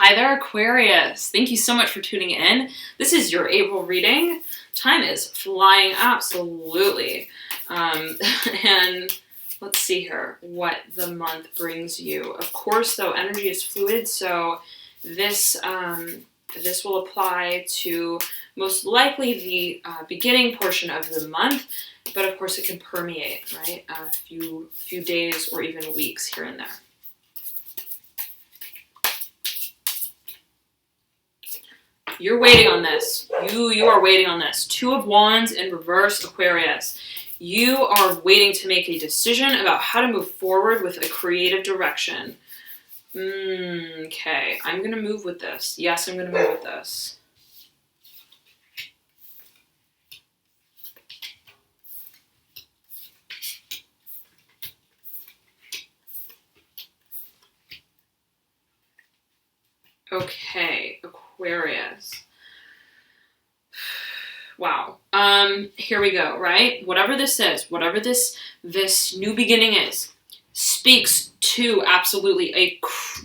Hi there, Aquarius. Thank you so much for tuning in. This is your April reading. Time is flying, absolutely. And let's see here what the month brings you. Of course, though, energy is fluid, so this will apply to most likely the beginning portion of the month, but of course it can permeate, right? A few days or even weeks here and there. You're waiting on this. You are waiting on this. Two of Wands in reverse, Aquarius. You are waiting to make a decision about how to move forward with a creative direction. Okay, I'm going to move with this. Yes, I'm going to move with this. Okay, Aquarius. Wow. Here we go, right? Whatever this is, whatever this new beginning is, speaks to absolutely a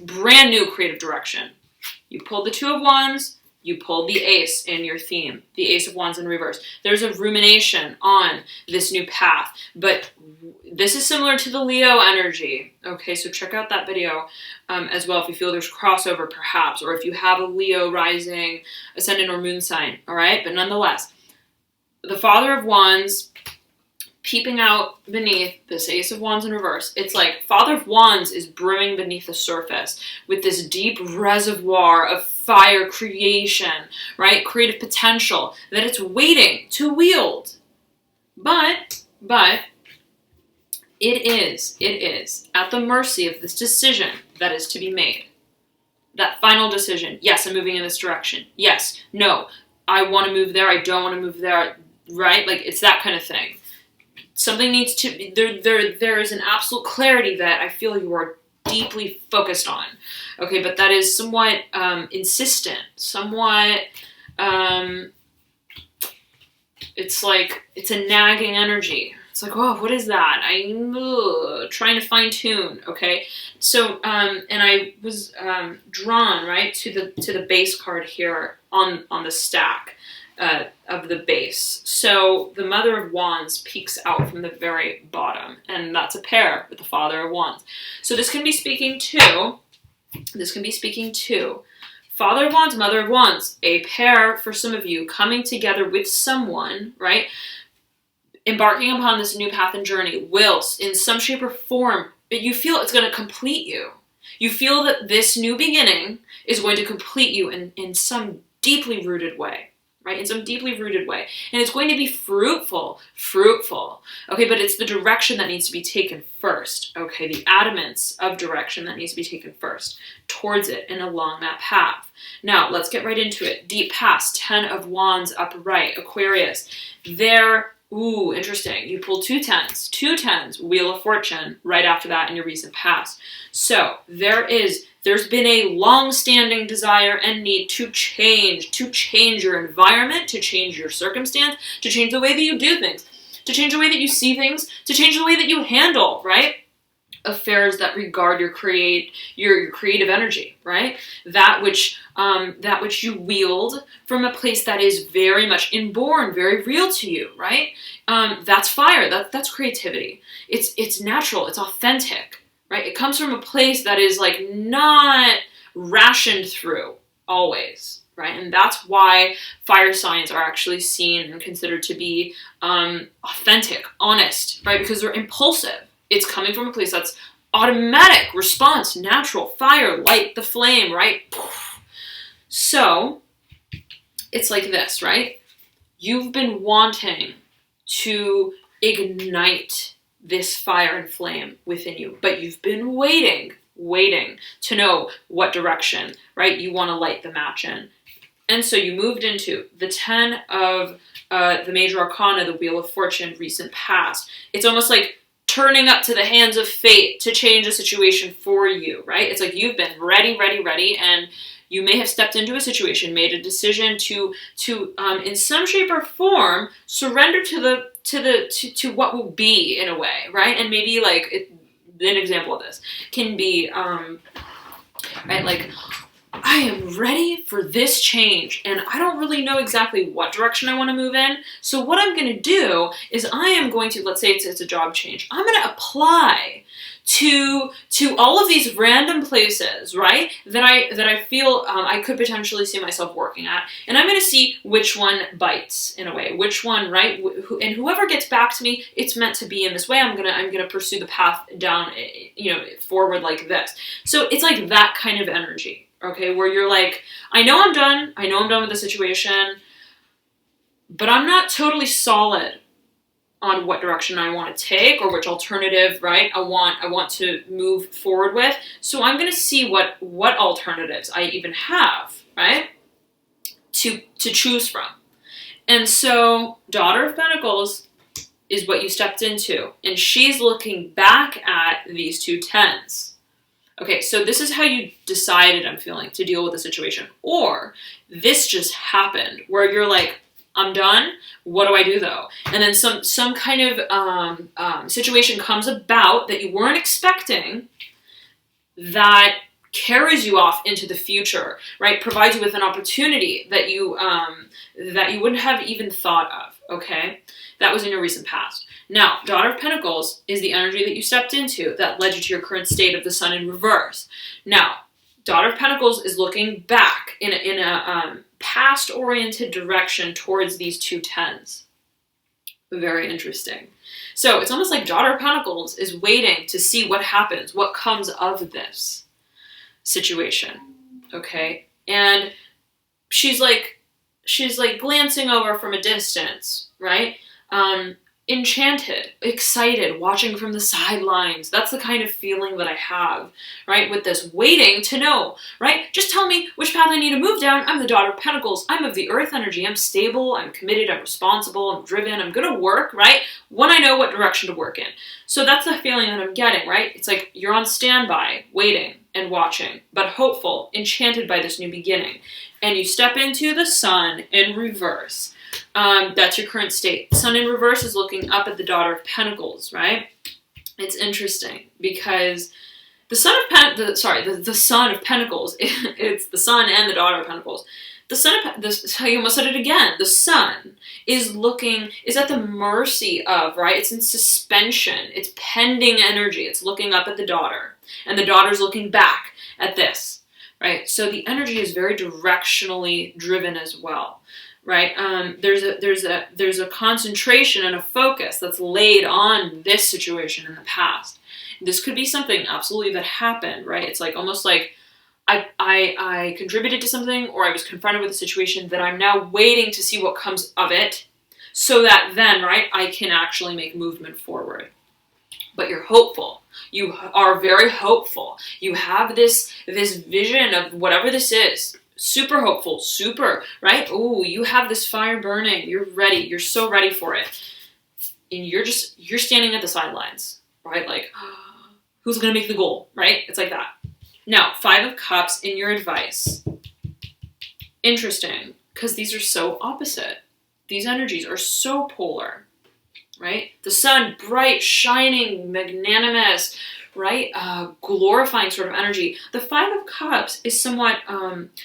brand new creative direction. You pulled the Two of Wands, you pulled the Ace in your theme, the Ace of Wands in reverse. There's a rumination on this new path, but this is similar to the Leo energy. Okay, so check out that video as well if you feel there's crossover perhaps, or if you have a Leo rising, ascendant, or moon sign, all right? But nonetheless, the Father of Wands peeping out beneath this Ace of Wands in reverse. It's like Father of Wands is brimming beneath the surface with this deep reservoir of fire creation, right? Creative potential that it's waiting to wield. But it is at the mercy of this decision that is to be made. That final decision. Yes, I'm moving in this direction. Yes, no, I want to move there. I don't want to move there, right? Like it's that kind of thing. Something needs to be, there is an absolute clarity that I feel you are deeply focused on. Okay, but that is somewhat insistent, somewhat, it's like, it's a nagging energy. It's like, oh, what is that? I'm trying to fine tune, okay? So, and I was drawn, right, to the base card here on the stack. Of the base. So the Mother of Wands peeks out from the very bottom, and that's a pair with the Father of Wands. So this can be speaking to Father of Wands, Mother of Wands, a pair for some of you coming together with someone, right? Embarking upon this new path and journey will, in some shape or form, you feel it's going to complete you. You feel that this new beginning is going to complete you in some deeply rooted way. Right, in some deeply rooted way. And it's going to be fruitful. Okay, but it's the direction that needs to be taken first. Okay, the adamance of direction that needs to be taken first towards it and along that path. Now, let's get right into it. Deep past, 10 of Wands upright, Aquarius. There, ooh, interesting. You pulled two tens, Wheel of Fortune, right after that in your recent past. So, there's been a long-standing desire and need to change your environment, to change your circumstance, to change the way that you do things, to change the way that you see things, to change the way that you handle, right? Affairs that regard your creative energy, right? That which you wield from a place that is very much inborn, very real to you, right? That's fire. That's creativity. It's natural. It's authentic. Right? It comes from a place that is like not rationed through always, right? And that's why fire signs are actually seen and considered to be authentic, honest, right? Because they're impulsive. It's coming from a place that's automatic, response, natural, fire, light the flame, right? So it's like this, right? You've been wanting to ignite this fire and flame within you, but you've been waiting to know what direction, right, you want to light the match in. And so you moved into the 10 of the major arcana, the Wheel of Fortune, recent past. It's almost like turning up to the hands of fate to change a situation for you, right? It's like you've been ready, and you may have stepped into a situation, made a decision to in some shape or form surrender to what will be in a way, right? And maybe like an example of this can be right, like I am ready for this change, and I don't really know exactly what direction I want to move in. So what I'm going to do is I am going to, let's say it's a job change, I'm going to apply to all of these random places, right, that I feel I could potentially see myself working at, and I'm going to see which one bites in a way, which one, right, and whoever gets back to me, it's meant to be in this way. I'm gonna pursue the path down, forward like this. So it's like that kind of energy, okay, where you're like, I know I'm done with the situation, but I'm not totally solid on what direction I want to take or which alternative, right, I want to move forward with. So I'm going to see what alternatives I even have, right, to choose from. And so Daughter of Pentacles is what you stepped into, and she's looking back at these two tens. Okay, so this is how you decided, I'm feeling, to deal with the situation. Or this just happened where you're like, I'm done. What do I do though? And then some kind of situation comes about that you weren't expecting that carries you off into the future, right? Provides you with an opportunity that you wouldn't have even thought of, okay? That was in your recent past. Now, Daughter of Pentacles is the energy that you stepped into that led you to your current state of the Sun in reverse. Now, Daughter of Pentacles is looking back in a past-oriented direction towards these two tens. Very interesting. So it's almost like Daughter of Pentacles is waiting to see what happens, what comes of this situation, okay? And she's like glancing over from a distance, right? Enchanted, excited, watching from the sidelines. That's the kind of feeling that I have, right? With this waiting to know, right? Just tell me which path I need to move down. I'm the Daughter of Pentacles. I'm of the Earth energy. I'm stable. I'm committed. I'm responsible. I'm driven. I'm going to work, right? When I know what direction to work in. So that's the feeling that I'm getting, right? It's like you're on standby, waiting and watching, but hopeful, enchanted by this new beginning. And you step into the Sun in reverse. That's your current state. Sun in reverse is looking up at the Daughter of Pentacles, right? It's interesting because the Son of Pentacles, it's the Sun and the Daughter of Pentacles. I almost said it again. The Sun is at the mercy of, right? It's in suspension. It's pending energy. It's looking up at the Daughter, and the Daughter's looking back at this, right? So the energy is very directionally driven as well. Right, there's a concentration and a focus that's laid on this situation in the past. This could be something absolutely that happened, right? It's like almost like I contributed to something, or I was confronted with a situation that I'm now waiting to see what comes of it, so that then, right, I can actually make movement forward. But you're hopeful. You are very hopeful. You have this vision of whatever this is. Super hopeful, super, right? Ooh, you have this fire burning. You're ready. You're so ready for it. And you're standing at the sidelines, right? Like, who's going to make the goal, right? It's like that. Now, 5 of Cups in your advice. Interesting, because these are so opposite. These energies are so polar, right? The Sun, bright, shining, magnanimous, right? Glorifying sort of energy. The 5 of Cups is somewhat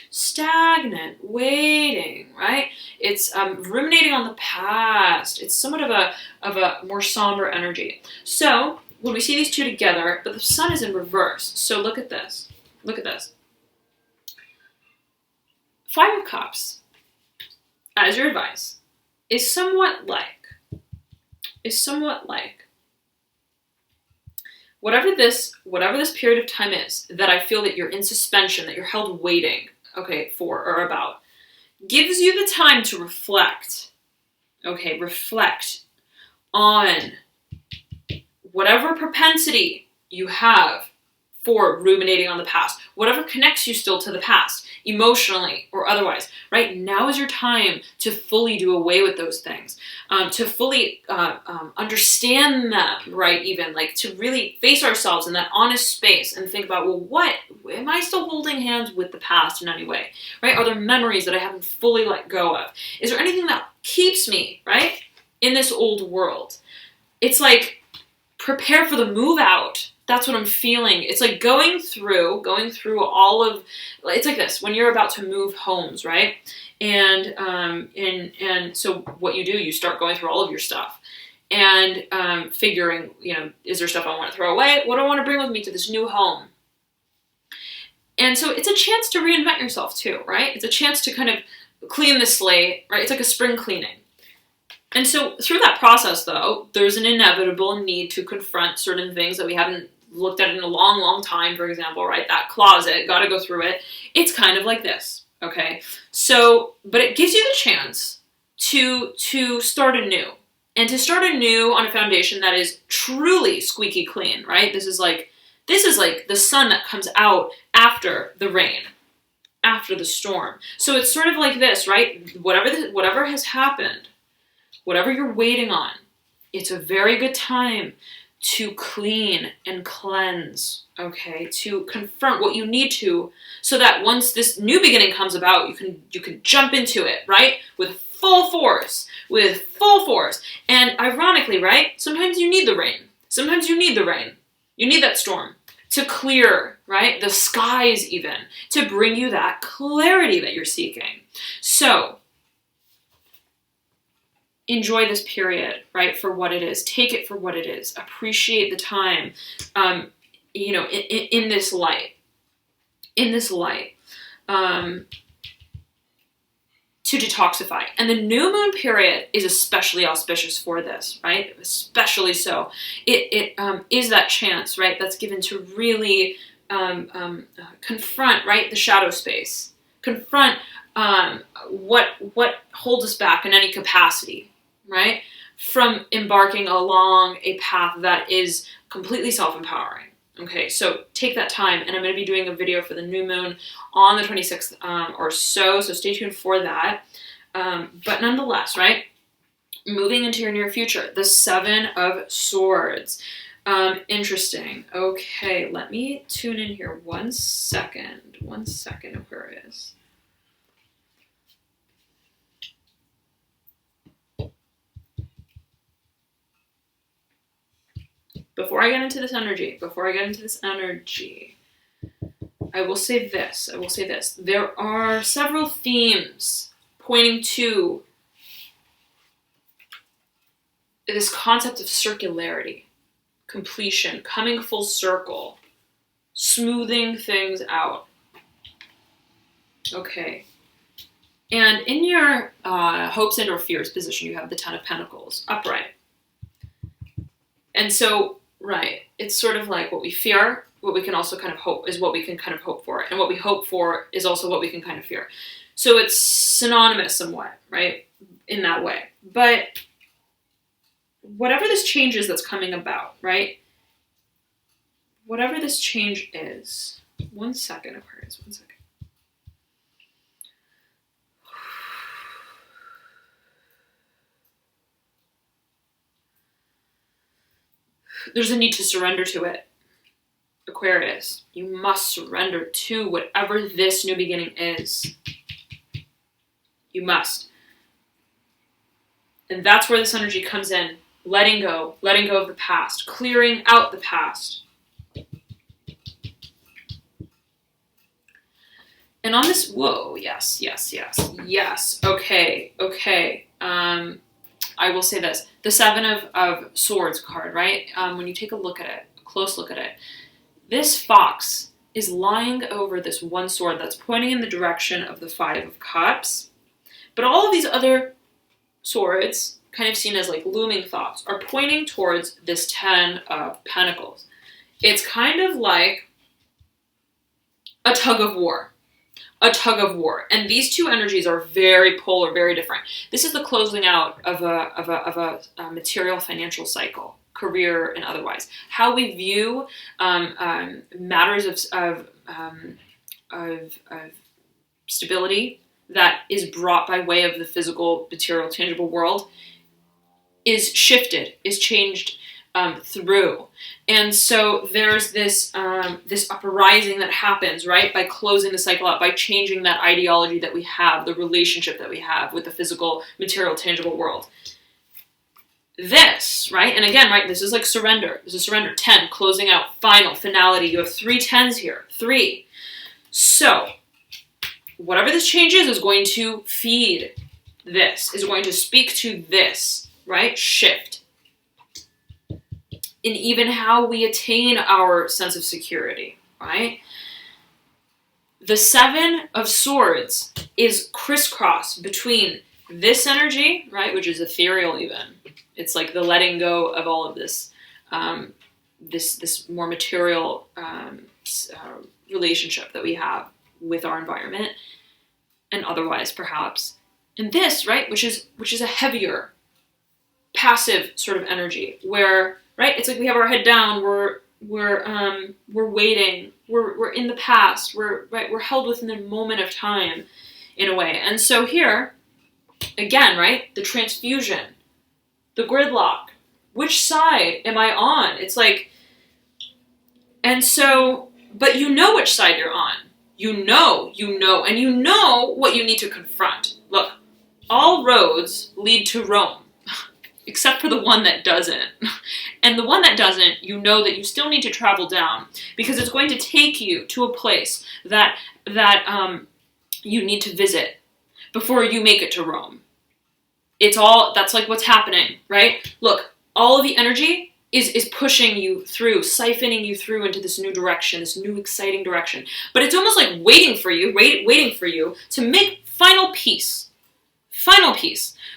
stagnant, waiting, right? It's ruminating on the past. It's somewhat of a more somber energy. So when we see these two together, but the Sun is in reverse. So look at this. Look at this. 5 of Cups, as your advice, is somewhat like whatever this period of time is that I feel that you're in suspension, that you're held waiting, okay, for or about, gives you the time to reflect, okay, reflect on whatever propensity you have for ruminating on the past, whatever connects you still to the past, emotionally or otherwise, right? Now is your time to fully do away with those things, to fully understand them, right? Even like to really face ourselves in that honest space and think about, well, what am I still holding hands with the past in any way, right? Are there memories that I haven't fully let go of? Is there anything that keeps me, right, in this old world? It's like, prepare for the move out. That's what I'm feeling. It's like going through all of, it's like this, when you're about to move homes, right? And so what you do, you start going through all of your stuff and figuring, you know, is there stuff I want to throw away? What do I want to bring with me to this new home? And so it's a chance to reinvent yourself too, right? It's a chance to kind of clean the slate, right? It's like a spring cleaning. And so through that process, though, there's an inevitable need to confront certain things that we haven't looked at in a long, long time, for example, right? That closet, got to go through it. It's kind of like this, okay? So, but it gives you the chance to start anew, and to start anew on a foundation that is truly squeaky clean, right? This is like the sun that comes out after the rain, after the storm. So it's sort of like this, right? Whatever has happened, whatever you're waiting on, it's a very good time to clean and cleanse, okay? To confront what you need to, so that once this new beginning comes about, you can jump into it, right? With full force. And ironically, right? Sometimes you need the rain. You need that storm to clear, right? The skies even, to bring you that clarity that you're seeking. So, enjoy this period, right, for what it is. Take it for what it is. Appreciate the time, you know, in this light. To detoxify. And the new moon period is especially auspicious for this, right? Especially so. It is that chance, right, that's given to really confront, right, the shadow space. Confront what holds us back in any capacity, right? From embarking along a path that is completely self-empowering. Okay, so take that time, and I'm going to be doing a video for the new moon on the 26th or so stay tuned for that. But nonetheless, right, moving into your near future, the Seven of Swords. Interesting. Okay, let me tune in here 1 second. 1 second, Aquarius. Before I get into this energy, I will say this. There are several themes pointing to this concept of circularity, completion, coming full circle, smoothing things out. Okay. And in your hopes and or fears position, you have the Ten of Pentacles, upright. And so, right, it's sort of like what we fear, what we can also kind of hope is what we can kind of hope for. And what we hope for is also what we can kind of fear. So it's synonymous somewhat, right, in that way. But whatever this change is that's coming about, right, whatever this change is, 1 second, Aquarius, 1 second. There's a need to surrender to it. Aquarius, you must surrender to whatever this new beginning is. You must. And that's where this energy comes in. Letting go of the past, clearing out the past. And on this, whoa, yes. Okay. I will say this. The Seven of Swords card, right? When you take a look at it, a close look at it, this fox is lying over this one sword that's pointing in the direction of the Five of Cups. But all of these other swords, kind of seen as like looming thoughts, are pointing towards this Ten of Pentacles. It's kind of like a tug of war. And these two energies are very polar, very different. This is the closing out of a material financial cycle, career and otherwise. How we view matters of stability that is brought by way of the physical, material, tangible world is shifted, is changed through. And so there's this uprising that happens, right, by closing the cycle out, by changing that ideology that we have, the relationship that we have with the physical, material, tangible world. this, right? And again, right, this is like surrender. This is surrender. 10, closing out, final, finality. You have 3 10s here. 3. So, whatever this change is going to feed this, is going to speak to this, right? Shift. In even how we attain our sense of security, right? The 7 of Swords is crisscross between this energy, right, which is ethereal even. It's like the letting go of all of this, this more material relationship that we have with our environment and otherwise perhaps. And this, right, which is a heavier, passive sort of energy where, right, it's like we have our head down, we're waiting, we're in the past, we're held within the moment of time in a way. And so here, again, right, the transfusion, the gridlock, which side am I on? It's like, and so, but you know which side you're on. You know, and you know what you need to confront. Look, all roads lead to Rome, except for the one that doesn't. And the one that doesn't, you know that you still need to travel down because it's going to take you to a place that you need to visit before you make it to Rome. That's like what's happening, right? Look, all of the energy is pushing you through, siphoning you through into this new direction, this new exciting direction. But it's almost like waiting for you to make final peace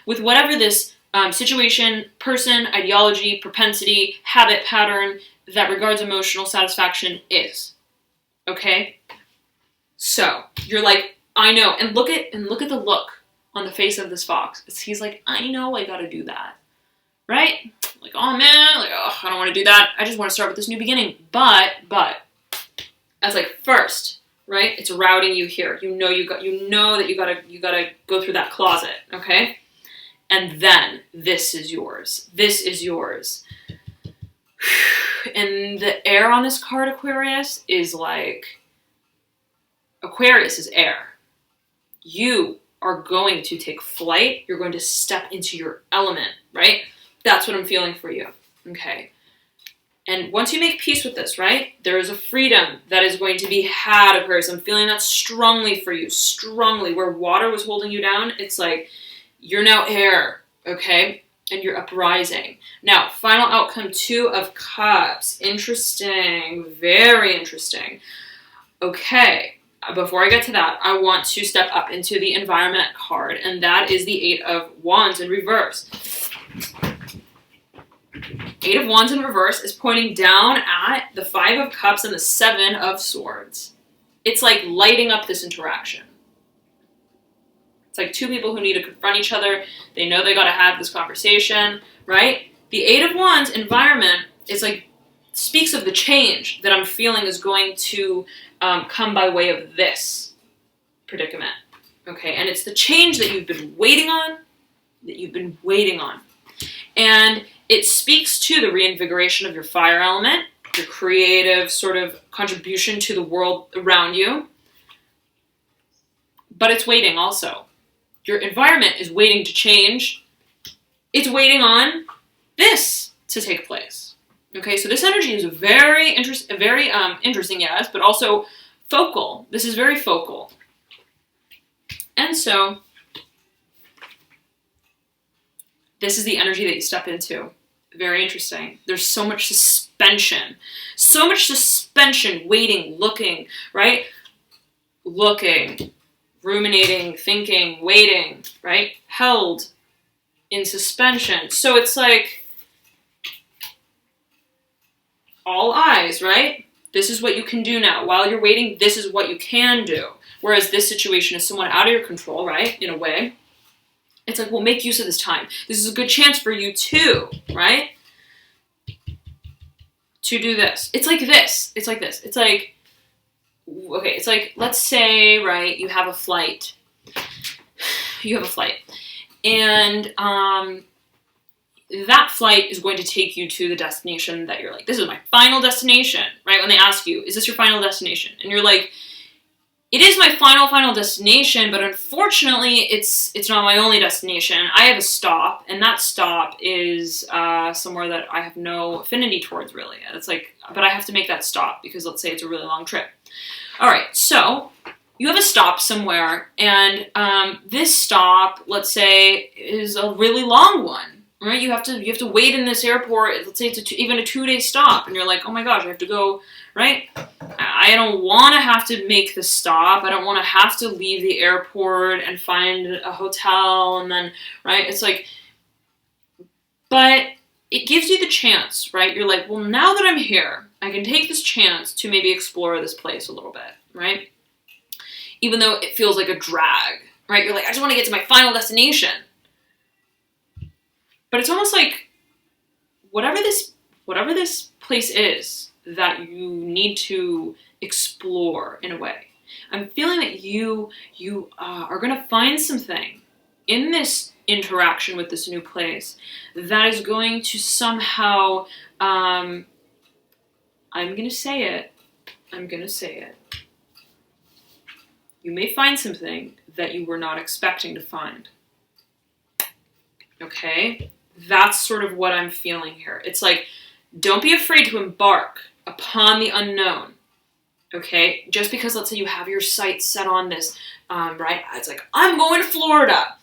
with whatever this situation, person, ideology, propensity, habit, pattern that regards emotional satisfaction is. Okay? So, you're like, I know. And look at the look on the face of this fox. He's like, I know I gotta do that. Right? Like, oh man, like, oh, I don't want to do that. I just want to start with this new beginning. But, as like first, right? It's routing you here. You know that you gotta go through that closet, okay? And then this is yours. This is yours. And the air on this card, Aquarius, is like, Aquarius is air. You are going to take flight. You're going to step into your element, right? That's what I'm feeling for you, okay? And once you make peace with this, right, there is a freedom that is going to be had, Aquarius. I'm feeling that strongly for you, strongly. Where water was holding you down, it's like you're now air, okay? And you're uprising. Now, final outcome, 2 of Cups. Interesting, very interesting. Okay, before I get to that, I want to step up into the environment card, and that is the 8 of Wands in reverse. 8 of Wands in reverse is pointing down at the 5 of Cups and the 7 of Swords. It's like lighting up this interaction. It's like 2 people who need to confront each other. They know they got to have this conversation, right? The 8 of Wands environment is like, speaks of the change that I'm feeling is going to come by way of this predicament, okay? And it's the change that you've been waiting on, And it speaks to the reinvigoration of your fire element, your creative sort of contribution to the world around you. But it's waiting also. Your environment is waiting to change. It's waiting on this to take place. Okay, so this energy is very interesting, yes, but also focal. This is very focal. And so, this is the energy that you step into. Very interesting. There's so much suspension. So much suspension, waiting, looking, right? Looking, ruminating, thinking, waiting, right? Held in suspension. So it's like all eyes, right? This is what you can do now. While you're waiting, this is what you can do. Whereas this situation is somewhat out of your control, right? In a way. It's like, well, make use of this time. This is a good chance for you too, right? To do this. It's like this. It's like this. It's like, okay, it's like, let's say, right, you have a flight. And that flight is going to take you to the destination that you're like, this is my final destination, right? When they ask you, is this your final destination? And you're like, it is my final destination, but unfortunately, it's not my only destination. I have a stop, and that stop is somewhere that I have no affinity towards, really. It's like, but I have to make that stop because let's say it's a really long trip. All right, so you have a stop somewhere, and this stop, let's say, is a really long one, right? You have to wait in this airport. Let's say it's even a 2-day stop, and you're like, oh my gosh, I have to go, right? I don't want to have to make the stop. I don't want to have to leave the airport and find a hotel, and then, right? It's like, but it gives you the chance, right? You're like, well, now that I'm here, I can take this chance to maybe explore this place a little bit, right? Even though it feels like a drag, right? You're like, I just want to get to my final destination. But it's almost like whatever this place is that you need to explore in a way, I'm feeling that you are going to find something in this interaction with this new place that is going to somehow, I'm going to say it. You may find something that you were not expecting to find. Okay? That's sort of what I'm feeling here. It's like, don't be afraid to embark upon the unknown. Okay? Just because, let's say, you have your sights set on this, right? It's like, I'm going to Florida.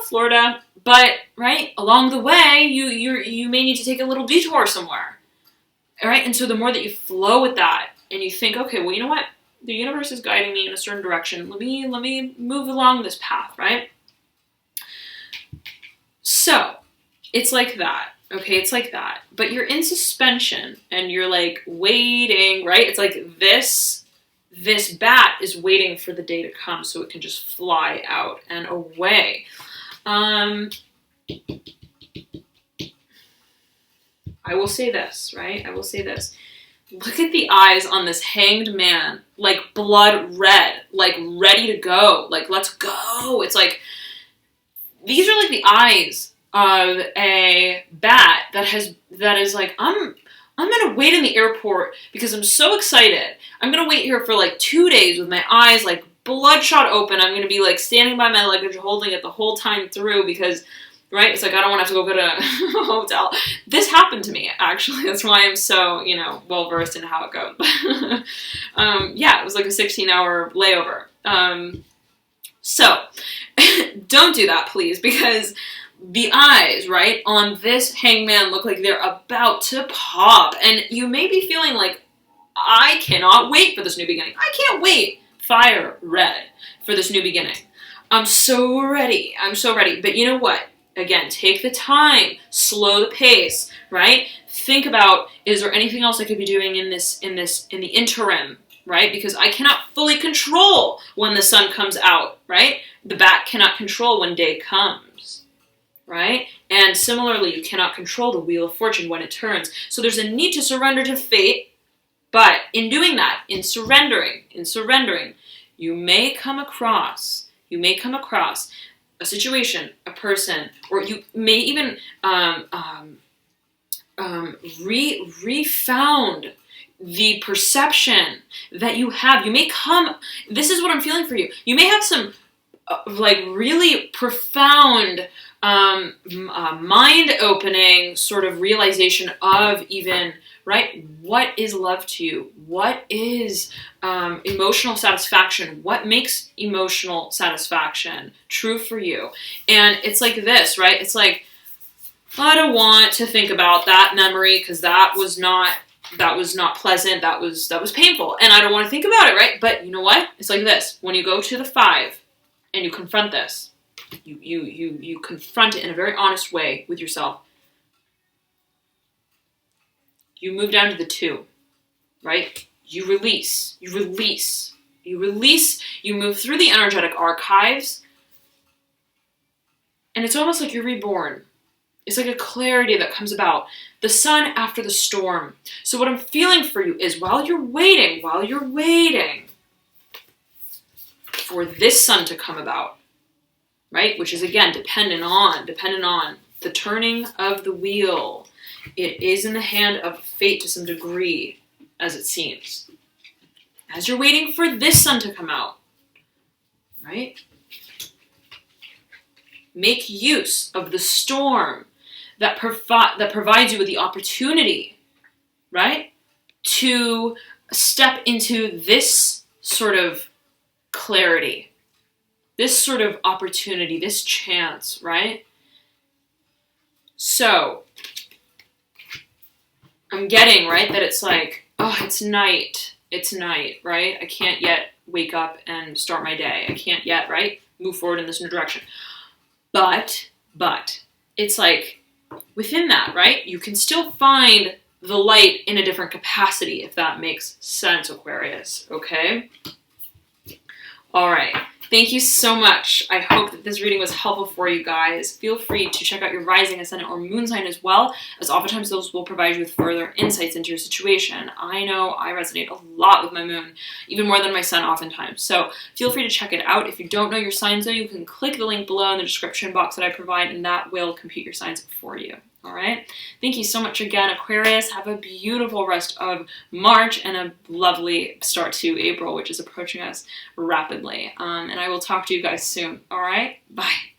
Florida. But, right, along the way, you may need to take a little detour somewhere. All right? And so the more that you flow with that, and you think, okay, well, you know what? The universe is guiding me in a certain direction. Let me move along this path, right? So, it's like that, okay? It's like that. But you're in suspension, and you're, like, waiting, right? It's like this bat is waiting for the day to come so it can just fly out and away. I will say this, right? I will say this. Look at the eyes on this hanged man, like blood red, like ready to go, like let's go. It's like, these are like the eyes of a bat that is like, I'm gonna wait in the airport because I'm so excited. I'm gonna wait here for like 2 days with my eyes like bloodshot open. I'm gonna be like standing by my luggage holding it the whole time through because, right? It's like, I don't want to have to go get a hotel. This happened to me, actually. That's why I'm so, well-versed in how it goes. Yeah, it was like a 16-hour layover. So, don't do that, please, because the eyes, right, on this hangman look like they're about to pop. And you may be feeling like, I cannot wait for this new beginning. I can't wait. Fire red for this new beginning. I'm so ready. I'm so ready. But you know what? Again, take the time, slow the pace, right? Think about, is there anything else I could be doing in the interim, right? Because I cannot fully control when the sun comes out, right? The bat cannot control when day comes, right? And similarly, you cannot control the wheel of fortune when it turns. So there's a need to surrender to fate, but in doing that, in surrendering, you may come across a situation, a person, or you may even refound the perception that you have. You may come, this is what I'm feeling for you. You may have some like really profound mind-opening sort of realization of even, right, what is love to you? What is emotional satisfaction? What makes emotional satisfaction true for you? And it's like this, right? It's like, I don't want to think about that memory because that was not pleasant. That was painful. And I don't want to think about it, right? But you know what? It's like this. When you go to the 5 and you confront this, you confront it in a very honest way with yourself. You move down to the 2, right? You release, you move through the energetic archives, and it's almost like you're reborn. It's like a clarity that comes about. The sun after the storm. So what I'm feeling for you is while you're waiting for this sun to come about, right? Which is again dependent on the turning of the wheel. It is in the hand of fate to some degree, as it seems. as you're waiting for this sun to come out, right? Make use of the storm that provides you with the opportunity, right, to step into this sort of clarity, this sort of opportunity, this chance, right? So I'm getting, right, that it's like, oh, it's night, right? I can't yet wake up and start my day. I can't yet, right, move forward in this new direction. But it's like, within that, right, you can still find the light in a different capacity, if that makes sense, Aquarius, okay? All right. Thank you so much. I hope that this reading was helpful for you guys. Feel free to check out your rising, ascendant, or moon sign as well, as oftentimes those will provide you with further insights into your situation. I know I resonate a lot with my moon, even more than my sun oftentimes. So feel free to check it out. If you don't know your signs, though, you can click the link below in the description box that I provide, and that will compute your signs for you. All right. Thank you so much again, Aquarius. Have a beautiful rest of March and a lovely start to April, which is approaching us rapidly. And I will talk to you guys soon. All right. Bye.